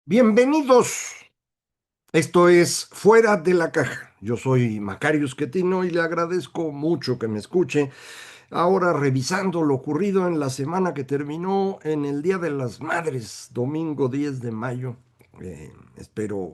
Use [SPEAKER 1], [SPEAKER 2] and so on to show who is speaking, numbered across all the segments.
[SPEAKER 1] Bienvenidos. Esto es Fuera de la Caja. Yo soy Macario Schettino y le agradezco mucho que me escuche. Ahora revisando lo ocurrido en la semana que terminó en el Día de las Madres, domingo 10 de mayo. Espero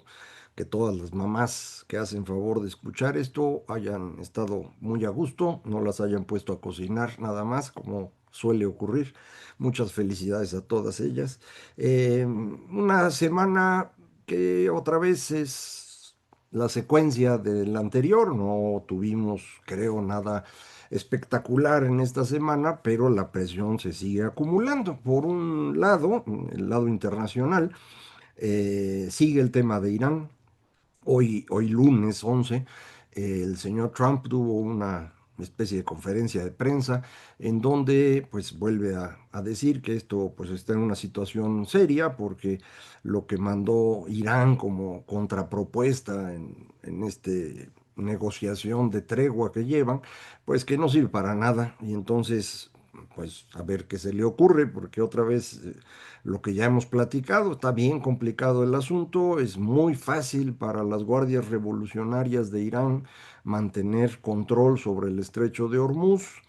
[SPEAKER 1] que todas las mamás que hacen favor de escuchar esto hayan estado muy a gusto, no las hayan puesto a cocinar nada más, como suele ocurrir. Muchas felicidades a todas ellas. Una semana que otra vez es la secuencia del anterior. No tuvimos, creo, nada espectacular en esta semana, pero la presión se sigue acumulando. Por un lado, el lado internacional, sigue el tema de Irán. Hoy lunes 11, el señor Trump tuvo una especie de conferencia de prensa en donde pues vuelve a decir que esto pues está en una situación seria porque lo que mandó Irán como contrapropuesta en este negociación de tregua que llevan, pues que no sirve para nada. Y entonces pues a ver qué se le ocurre, porque otra vez lo que ya hemos platicado, está bien complicado el asunto, es muy fácil para las guardias revolucionarias de Irán mantener control sobre el estrecho de Hormuz.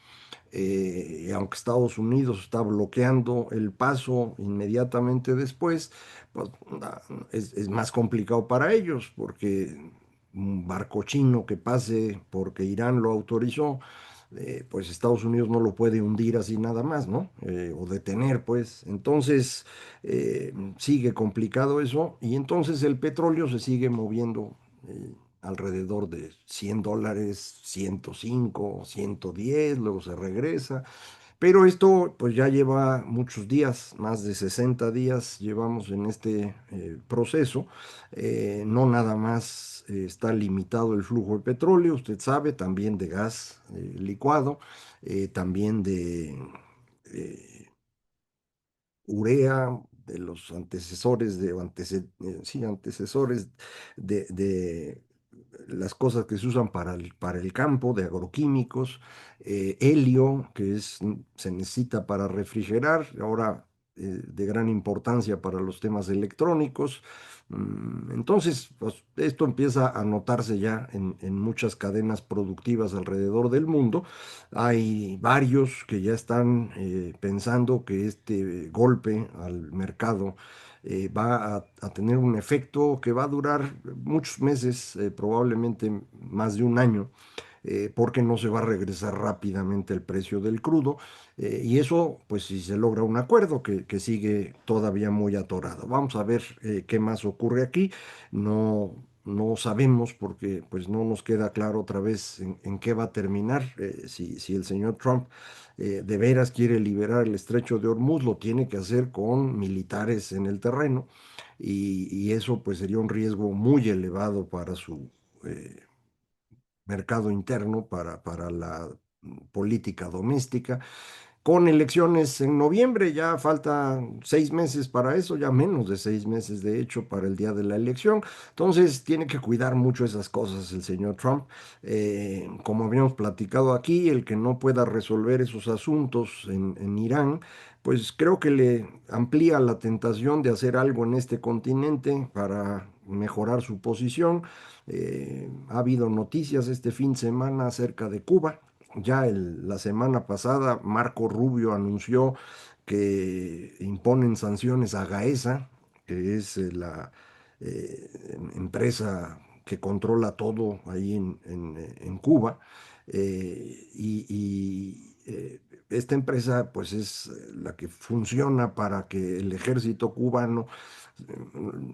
[SPEAKER 1] Aunque Estados Unidos está bloqueando el paso inmediatamente después, pues, es más complicado para ellos, porque un barco chino que pase porque Irán lo autorizó, pues Estados Unidos no lo puede hundir así nada más, ¿no? O detener, pues. Entonces, sigue complicado eso y entonces el petróleo se sigue moviendo alrededor de $100, 105, 110, luego se regresa. Pero esto pues ya lleva muchos días, más de 60 días llevamos en este proceso. No nada más está limitado el flujo de petróleo, usted sabe, también de gas licuado, también de eh, urea, de los antecesores sí, antecesores de las cosas que se usan para el campo, de agroquímicos, helio, se necesita para refrigerar, ahora de gran importancia para los temas electrónicos. Entonces, pues, esto empieza a notarse ya en muchas cadenas productivas alrededor del mundo. Hay varios que ya están pensando que este golpe al mercado va a tener un efecto que va a durar muchos meses, probablemente más de un año, porque no se va a regresar rápidamente el precio del crudo. Y eso, pues si se logra un acuerdo que sigue todavía muy atorado. Vamos a ver qué más ocurre aquí. No, no sabemos porque pues no nos queda claro otra vez en qué va a terminar. Si el señor Trump de veras quiere liberar el estrecho de Hormuz, lo tiene que hacer con militares en el terreno y eso pues sería un riesgo muy elevado para su mercado interno, para la política doméstica. Con elecciones en noviembre, ya falta 6 meses para eso, ya menos de 6 meses de hecho para el día de la elección. Entonces tiene que cuidar mucho esas cosas el señor Trump. Como habíamos platicado aquí, el que no pueda resolver esos asuntos en Irán, pues creo que le amplía la tentación de hacer algo en este continente para mejorar su posición. Ha habido noticias este fin de semana acerca de Cuba. Ya la semana pasada Marco Rubio anunció que imponen sanciones a Gaesa, que es la empresa que controla todo ahí en Cuba. Esta empresa pues es la que funciona para que el ejército cubano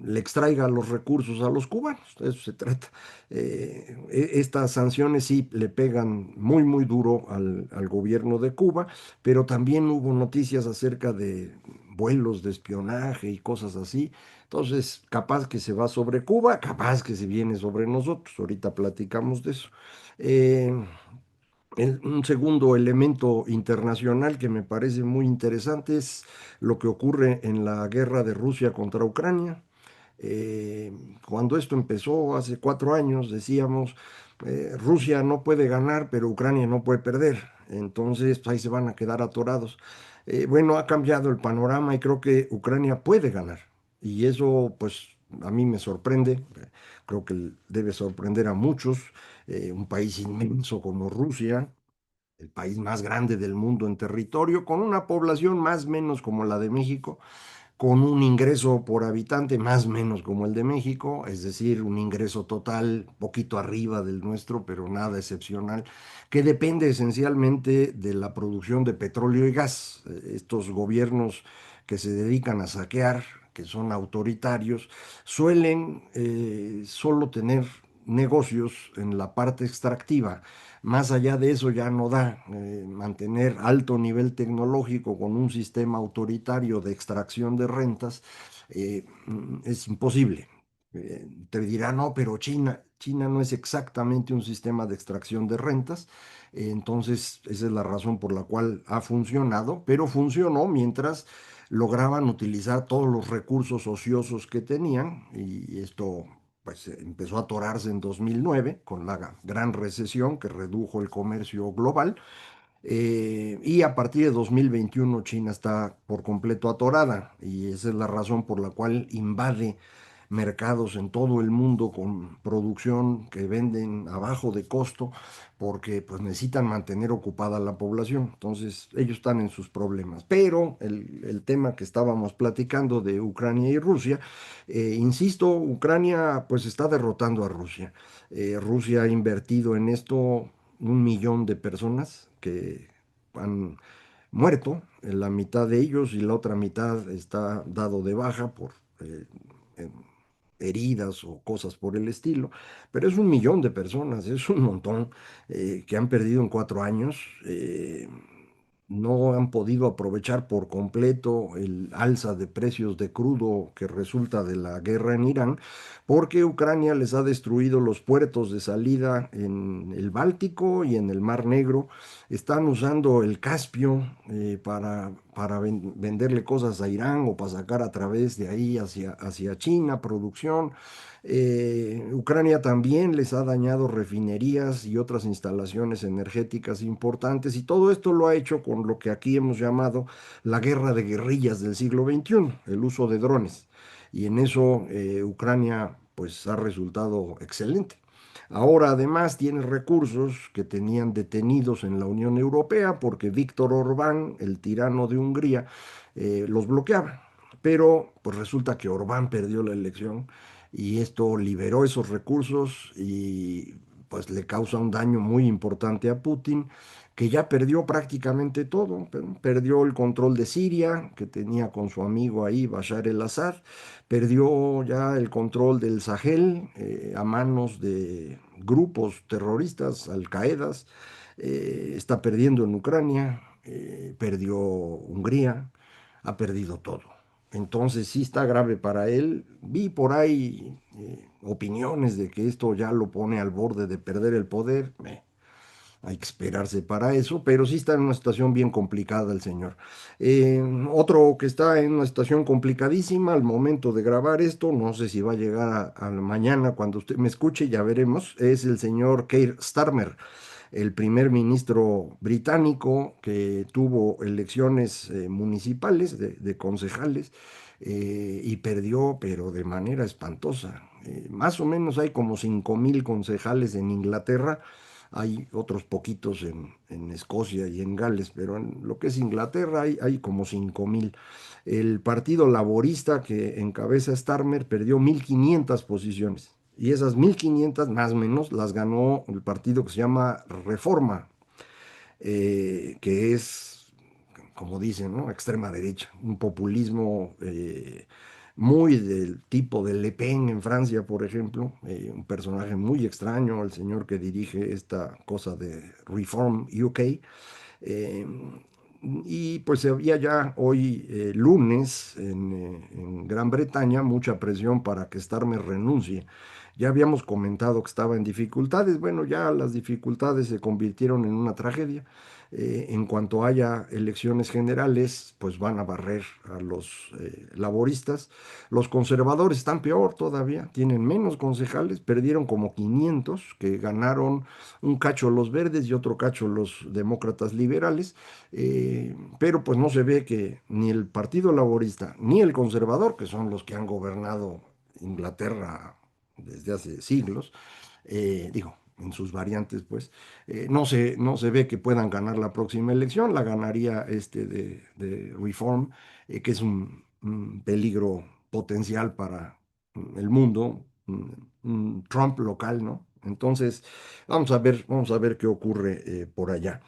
[SPEAKER 1] le extraiga los recursos a los cubanos, de eso se trata. Estas sanciones sí le pegan muy, muy duro al gobierno de Cuba, pero también hubo noticias acerca de vuelos de espionaje y cosas así. Entonces, capaz que se va sobre Cuba, capaz que se viene sobre nosotros. Ahorita platicamos de eso. Eh, un segundo elemento internacional que me parece muy interesante es lo que ocurre en la guerra de Rusia contra Ucrania. Eh, Cuando esto empezó hace 4 años, decíamos, Rusia no puede ganar, pero Ucrania no puede perder. Entonces, pues, ahí se van a quedar atorados. Bueno, ha cambiado el panorama y creo que Ucrania puede ganar. Y eso, pues, a mí me sorprende, creo que debe sorprender a muchos, un país inmenso como Rusia, el país más grande del mundo en territorio, con una población más o menos como la de México, con un ingreso por habitante más o menos como el de México, es decir, un ingreso total poquito arriba del nuestro, pero nada excepcional, que depende esencialmente de la producción de petróleo y gas. Estos gobiernos que se dedican a saquear, que son autoritarios, suelen solo tener negocios en la parte extractiva. Más allá de eso ya no da mantener alto nivel tecnológico con un sistema autoritario de extracción de rentas, es imposible. Te dirá, no, pero China no es exactamente un sistema de extracción de rentas, entonces esa es la razón por la cual ha funcionado, pero funcionó mientras lograban utilizar todos los recursos ociosos que tenían y esto pues empezó a atorarse en 2009 con la gran recesión que redujo el comercio global y a partir de 2021 China está por completo atorada y esa es la razón por la cual invade mercados en todo el mundo con producción que venden abajo de costo porque pues necesitan mantener ocupada la población. Entonces ellos están en sus problemas. Pero el tema que estábamos platicando de Ucrania y Rusia, insisto, Ucrania pues está derrotando a Rusia. Rusia ha invertido en esto 1 millón de personas que han muerto, la mitad de ellos y la otra mitad está dado de baja por eh, eh, heridas o cosas por el estilo, pero es 1 millón de personas, es un montón que han perdido en 4 años. No han podido aprovechar por completo el alza de precios de crudo que resulta de la guerra en Irán, porque Ucrania les ha destruido los puertos de salida en el Báltico y en el Mar Negro. Están usando el Caspio para venderle cosas a Irán o para sacar a través de ahí hacia China producción. Ucrania también les ha dañado refinerías y otras instalaciones energéticas importantes y todo esto lo ha hecho con lo que aquí hemos llamado la guerra de guerrillas del siglo XXI, el uso de drones. Y en eso Ucrania pues ha resultado excelente. Ahora además tiene recursos que tenían detenidos en la Unión Europea porque Víctor Orbán, el tirano de Hungría, los bloqueaba. Pero pues resulta que Orbán perdió la elección y esto liberó esos recursos y pues le causa un daño muy importante a Putin, que ya perdió prácticamente todo. Perdió el control de Siria, que tenía con su amigo ahí, Bashar el-Assad, perdió ya el control del Sahel a manos de grupos terroristas, Al-Qaedas, está perdiendo en Ucrania, perdió Hungría, ha perdido todo. Entonces sí está grave para él. Vi por ahí opiniones de que esto ya lo pone al borde de perder el poder. Hay que esperarse para eso, pero sí está en una situación bien complicada el señor. Otro que está en una situación complicadísima al momento de grabar esto, no sé si va a llegar a la mañana cuando usted me escuche, ya veremos, es el señor Keir Starmer, el primer ministro británico que tuvo elecciones municipales de concejales y perdió, pero de manera espantosa. Más o menos hay como 5.000 concejales en Inglaterra, hay otros poquitos en Escocia y en Gales, pero en lo que es Inglaterra hay como 5.000. El Partido Laborista que encabeza Starmer perdió 1.500 posiciones. Y esas 1.500 más o menos las ganó el partido que se llama Reforma, que es, como dicen, ¿no? Extrema derecha, un populismo muy del tipo de Le Pen en Francia, por ejemplo, un personaje muy extraño, el señor que dirige esta cosa de Reform UK. eh, y pues había ya hoy lunes en Gran Bretaña mucha presión para que Starmer renuncie. Ya habíamos comentado que estaba en dificultades. Bueno, ya las dificultades se convirtieron en una tragedia. En cuanto haya elecciones generales, pues van a barrer a los laboristas. Los conservadores están peor todavía, tienen menos concejales, perdieron como 500, que ganaron un cacho los verdes y otro cacho los demócratas liberales, pero pues no se ve que ni el Partido Laborista ni el conservador, que son los que han gobernado Inglaterra desde hace siglos, digo, en sus variantes, pues, no se ve que puedan ganar la próxima elección, la ganaría este de Reform, que es un peligro potencial para el mundo, un Trump local, ¿no? Entonces, vamos a ver qué ocurre por allá.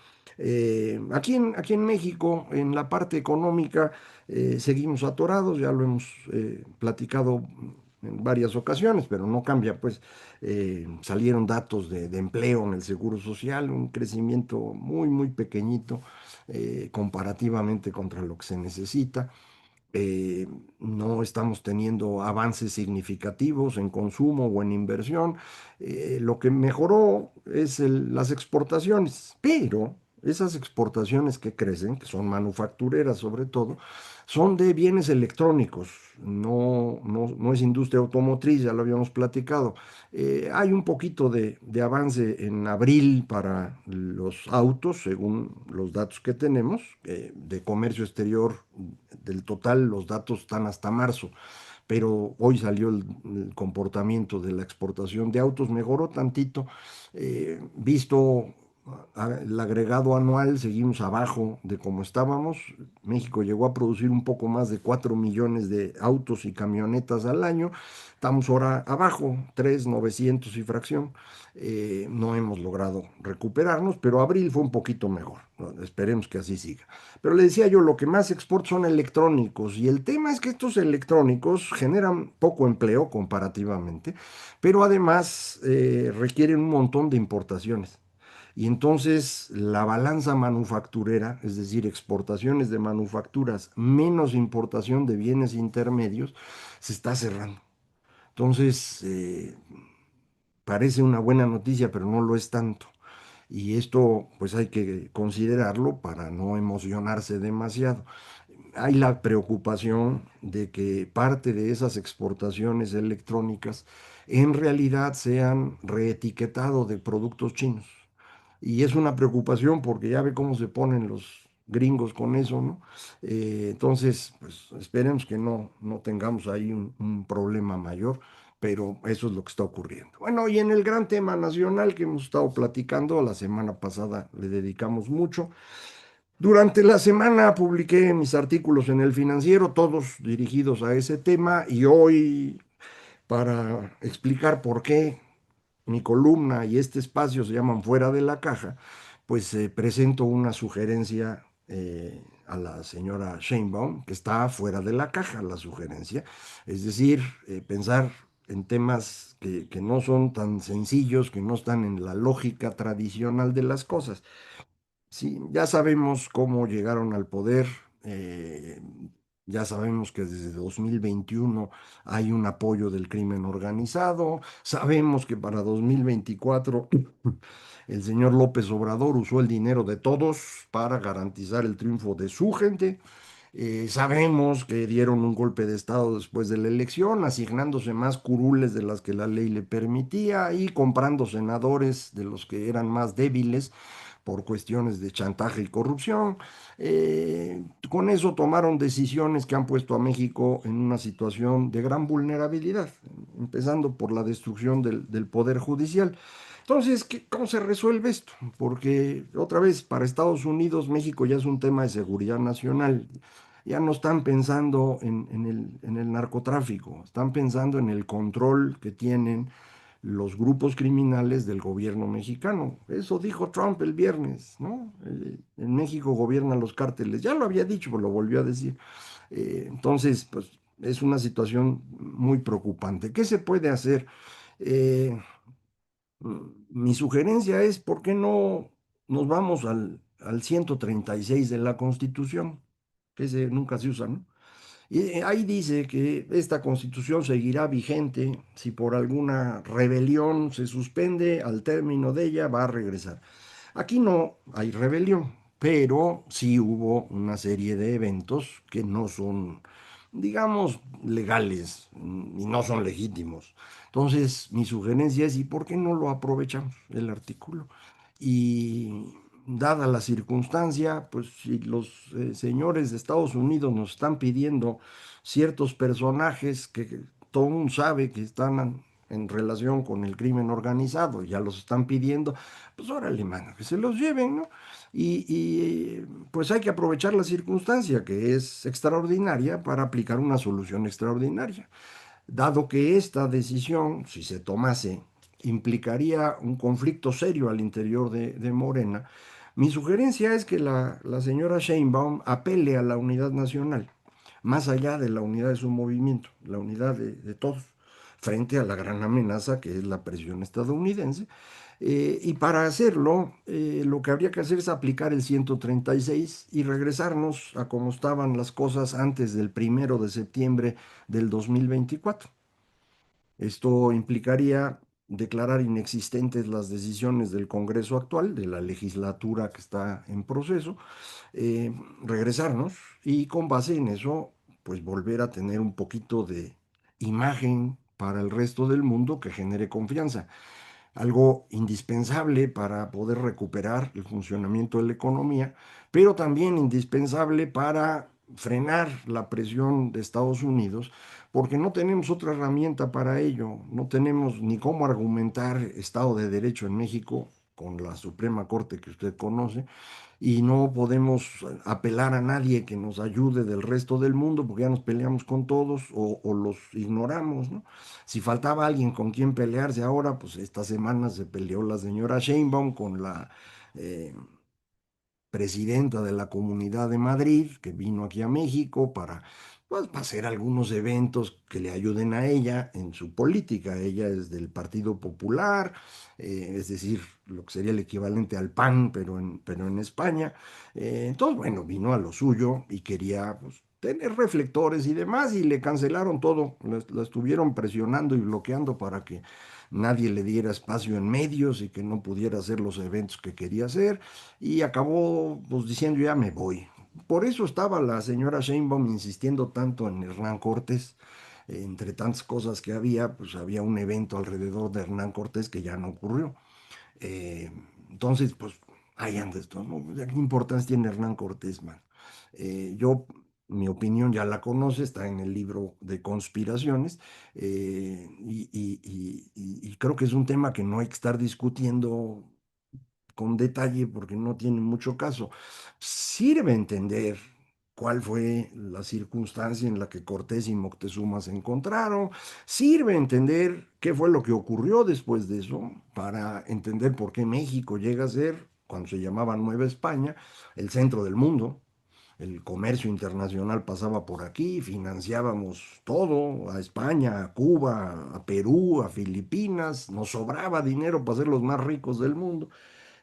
[SPEAKER 1] Aquí en México, en la parte económica, seguimos atorados, ya lo hemos platicado en varias ocasiones, pero no cambia, pues salieron datos de empleo en el Seguro Social, un crecimiento muy, muy pequeñito comparativamente contra lo que se necesita. eh, no estamos teniendo avances significativos en consumo o en inversión. Lo que mejoró es las exportaciones, pero esas exportaciones que crecen, que son manufactureras sobre todo, son de bienes electrónicos, no es industria automotriz, ya lo habíamos platicado. Hay un poquito de avance en abril para los autos, según los datos que tenemos, de comercio exterior del total, los datos están hasta marzo, pero hoy salió el comportamiento de la exportación de autos, mejoró tantito, visto el agregado anual, seguimos abajo de como estábamos. México llegó a producir un poco más de 4 millones de autos y camionetas al año. Estamos ahora abajo, 3,900 y fracción. No hemos logrado recuperarnos, pero abril fue un poquito mejor, ¿no? Esperemos que así siga. Pero le decía yo, lo que más exporta son electrónicos, y el tema es que estos electrónicos generan poco empleo comparativamente, pero además requieren un montón de importaciones. Y entonces la balanza manufacturera, es decir, exportaciones de manufacturas menos importación de bienes intermedios, se está cerrando. Entonces, parece una buena noticia, pero no lo es tanto. Y esto pues hay que considerarlo para no emocionarse demasiado. Hay la preocupación de que parte de esas exportaciones electrónicas en realidad sean reetiquetado de productos chinos. Y es una preocupación porque ya ve cómo se ponen los gringos con eso, ¿no? Entonces, pues esperemos que no tengamos ahí un problema mayor, pero eso es lo que está ocurriendo. Bueno, y en el gran tema nacional que hemos estado platicando, la semana pasada le dedicamos mucho. Durante la semana publiqué mis artículos en El Financiero, todos dirigidos a ese tema, y hoy, para explicar por qué mi columna y este espacio se llaman Fuera de la Caja, pues presento una sugerencia a la señora Sheinbaum, que está fuera de la caja la sugerencia, es decir, pensar en temas que no son tan sencillos, que no están en la lógica tradicional de las cosas. Sí, ya sabemos cómo llegaron al poder, eh, ya sabemos que desde 2021 hay un apoyo del crimen organizado, sabemos que para 2024 el señor López Obrador usó el dinero de todos para garantizar el triunfo de su gente. Sabemos que dieron un golpe de Estado después de la elección, asignándose más curules de las que la ley le permitía y comprando senadores de los que eran más débiles por cuestiones de chantaje y corrupción. Con eso tomaron decisiones que han puesto a México en una situación de gran vulnerabilidad, empezando por la destrucción del Poder Judicial. Entonces, ¿cómo se resuelve esto? Porque otra vez, para Estados Unidos, México ya es un tema de seguridad nacional. Ya no están pensando en el narcotráfico, están pensando en el control que tienen los grupos criminales del gobierno mexicano. Eso dijo Trump el viernes, ¿no? En México gobiernan los cárteles. Ya lo había dicho, pero lo volvió a decir. Entonces, pues es una situación muy preocupante. ¿Qué se puede hacer? Eh, Mi sugerencia es, ¿por qué no nos vamos al 136 de la Constitución? Que ese nunca se usa, ¿no? Y ahí dice que esta constitución seguirá vigente si por alguna rebelión se suspende, al término de ella va a regresar. Aquí no hay rebelión. pero sí hubo una serie de eventos que no son, digamos, legales y no son legítimos. Entonces, mi sugerencia es, ¿y por qué no lo aprovechamos el artículo? Y dada la circunstancia, pues si los señores de Estados Unidos nos están pidiendo ciertos personajes que todo el mundo sabe que están en relación con el crimen organizado, ya los están pidiendo, pues órale, mano, que se los lleven, ¿no? Pues hay que aprovechar la circunstancia, que es extraordinaria, para aplicar una solución extraordinaria. Dado que esta decisión, si se tomase, implicaría un conflicto serio al interior de Morena, mi sugerencia es que la señora Sheinbaum apele a la unidad nacional, más allá de la unidad de su movimiento, la unidad de todos, frente a la gran amenaza que es la presión estadounidense. Y para hacerlo, lo que habría que hacer es aplicar el 136 y regresarnos a cómo estaban las cosas antes del 1 de septiembre del 2024. Esto implicaría declarar inexistentes las decisiones del Congreso actual, de la legislatura que está en proceso, regresarnos y con base en eso, pues volver a tener un poquito de imagen para el resto del mundo que genere confianza, algo indispensable para poder recuperar el funcionamiento de la economía, pero también indispensable para frenar la presión de Estados Unidos, porque no tenemos otra herramienta para ello, no tenemos ni cómo argumentar Estado de Derecho en México con la Suprema Corte que usted conoce, y no podemos apelar a nadie que nos ayude del resto del mundo porque ya nos peleamos con todos o los ignoramos, ¿no? Si faltaba alguien con quien pelearse ahora, pues esta semana se peleó la señora Sheinbaum con la eh, presidenta de la Comunidad de Madrid, que vino aquí a México para, pues, para hacer algunos eventos que le ayuden a ella en su política. Ella es del Partido Popular, es decir, lo que sería el equivalente al PAN, pero en España. Entonces, bueno, vino a lo suyo y quería, pues, tener reflectores y demás, y le cancelaron todo. La estuvieron presionando y bloqueando para que nadie le diera espacio en medios y que no pudiera hacer los eventos que quería hacer, y acabó pues diciendo ya me voy. Por eso estaba la señora Sheinbaum insistiendo tanto en Hernán Cortés. Entre tantas cosas que había, pues había un evento alrededor de Hernán Cortés que ya no ocurrió. Eh, entonces, pues ahí anda esto, ¿no? ¿Qué importancia tiene Hernán Cortés, man? Yo, mi opinión ya la conoce, está en el libro de conspiraciones, y creo que es un tema que no hay que estar discutiendo con detalle porque no tiene mucho caso. Sirve entender cuál fue la circunstancia en la que Cortés y Moctezuma se encontraron, sirve entender qué fue lo que ocurrió después de eso, para entender por qué México llega a ser, cuando se llamaba Nueva España, el centro del mundo. El comercio internacional pasaba por aquí, financiábamos todo, a España, a Cuba, a Perú, a Filipinas, nos sobraba dinero para ser los más ricos del mundo.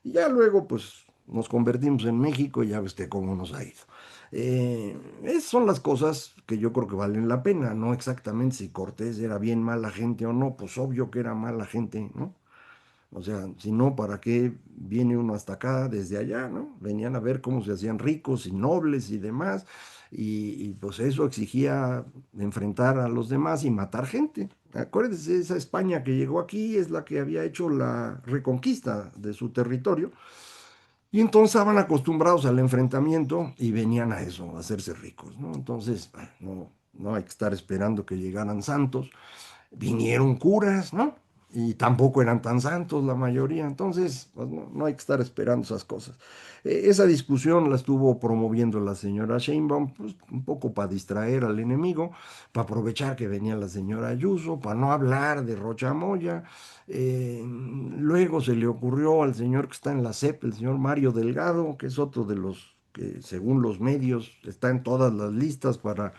[SPEAKER 1] Y ya luego, pues, nos convertimos en México y ya ves cómo nos ha ido. Esas son las cosas que yo creo que valen la pena, no exactamente si Cortés era bien mala gente o no, pues obvio que era mala gente, ¿no? O sea, si no, ¿para qué viene uno hasta acá desde allá, ¿no? Venían a ver cómo se hacían ricos y nobles y demás, pues eso exigía enfrentar a los demás y matar gente. Acuérdense, esa España que llegó aquí es la que había hecho la reconquista de su territorio, y entonces estaban acostumbrados al enfrentamiento y venían a eso, a hacerse ricos, ¿no? Entonces, no hay que estar esperando que llegaran santos. Vinieron curas, ¿no? Y tampoco eran tan santos la mayoría, entonces pues no hay que estar esperando esas cosas. Esa discusión la estuvo promoviendo la señora Sheinbaum, pues un poco para distraer al enemigo, para aprovechar que venía la señora Ayuso, para no hablar de Rocha Moya. Luego se le ocurrió al señor que está en la CEP, el señor Mario Delgado, que es otro de los que según los medios está en todas las listas para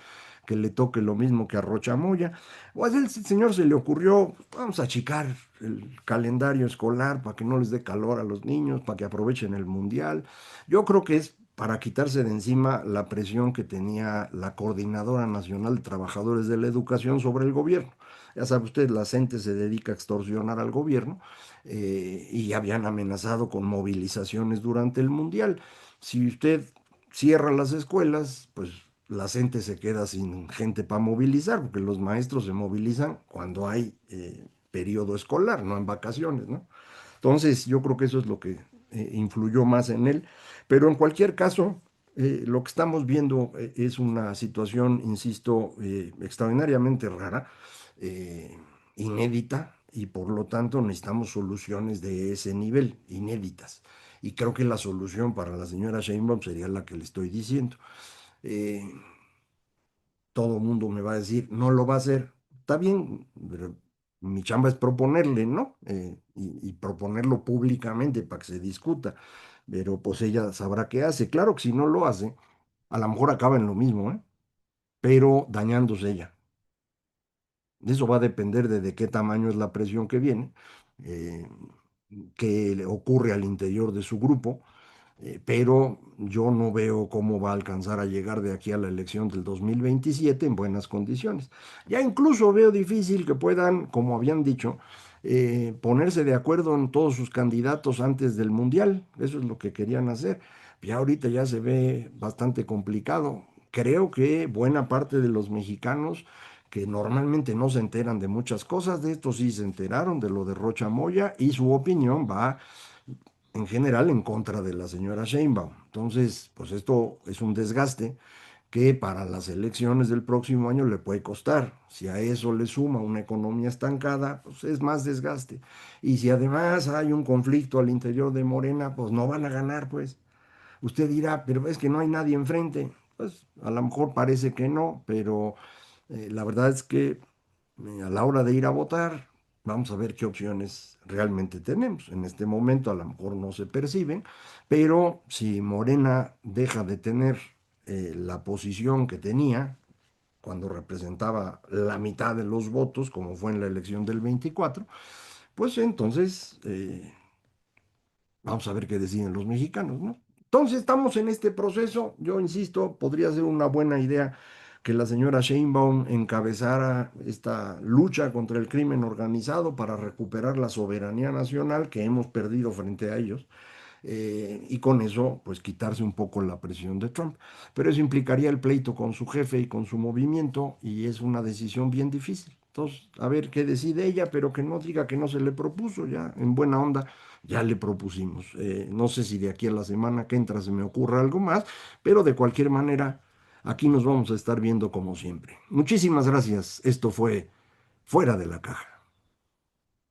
[SPEAKER 1] que le toque lo mismo que a Rocha Moya. Pues el señor se le ocurrió, vamos a achicar el calendario escolar para que no les dé calor a los niños, para que aprovechen el mundial. Yo creo que es para quitarse de encima la presión que tenía la Coordinadora Nacional de Trabajadores de la Educación sobre el gobierno. Ya sabe usted, la gente se dedica a extorsionar al gobierno, y habían amenazado con movilizaciones durante el mundial. Si usted cierra las escuelas, pues la gente se queda sin gente para movilizar, porque los maestros se movilizan cuando hay periodo escolar, no en vacaciones, ¿no? Entonces, yo creo que eso es lo que influyó más en él. Pero en cualquier caso, lo que estamos viendo es una situación, insisto, extraordinariamente rara, eh, inédita, y por lo tanto necesitamos soluciones de ese nivel, inéditas. Y creo que la solución para la señora Sheinbaum sería la que le estoy diciendo. Eh, Todo el mundo me va a decir, no lo va a hacer. Está bien, pero mi chamba es proponerle, ¿no? Y proponerlo públicamente para que se discuta. Pero pues ella sabrá qué hace. Claro que si no lo hace, a lo mejor acaba en lo mismo, ¿eh? Pero dañándose ella. Eso va a depender de qué tamaño es la presión que viene, eh, qué le ocurre al interior de su grupo, pero yo no veo cómo va a alcanzar a llegar de aquí a la elección del 2027 en buenas condiciones. Ya incluso veo difícil que puedan, como habían dicho, ponerse de acuerdo en todos sus candidatos antes del Mundial. Eso es lo que querían hacer. Ya ahorita ya se ve bastante complicado. Creo que buena parte de los mexicanos que normalmente no se enteran de muchas cosas, de esto sí se enteraron, de lo de Rocha Moya, y su opinión va en general en contra de la señora Sheinbaum. Entonces, pues esto es un desgaste que para las elecciones del próximo año le puede costar. Si a eso le suma una economía estancada, pues es más desgaste. Y si además hay un conflicto al interior de Morena, pues no van a ganar, pues. Usted dirá, pero es que no hay nadie enfrente. Pues a lo mejor parece que no, pero la verdad es que a la hora de ir a votar, vamos a ver qué opciones realmente tenemos. En este momento a lo mejor no se perciben, pero si Morena deja de tener la posición que tenía cuando representaba la mitad de los votos, como fue en la elección del 24, pues entonces vamos a ver qué deciden los mexicanos, ¿no? Entonces estamos en este proceso. Yo insisto, podría ser una buena idea que la señora Sheinbaum encabezara esta lucha contra el crimen organizado para recuperar la soberanía nacional que hemos perdido frente a ellos, y con eso, pues quitarse un poco la presión de Trump. Pero eso implicaría el pleito con su jefe y con su movimiento, y es una decisión bien difícil. Entonces, a ver qué decide ella, pero que no diga que no se le propuso, ya en buena onda, ya le propusimos. No sé si de aquí a la semana que entra se me ocurra algo más, pero de cualquier manera, aquí nos vamos a estar viendo como siempre. Muchísimas gracias. Esto fue Fuera de la Caja.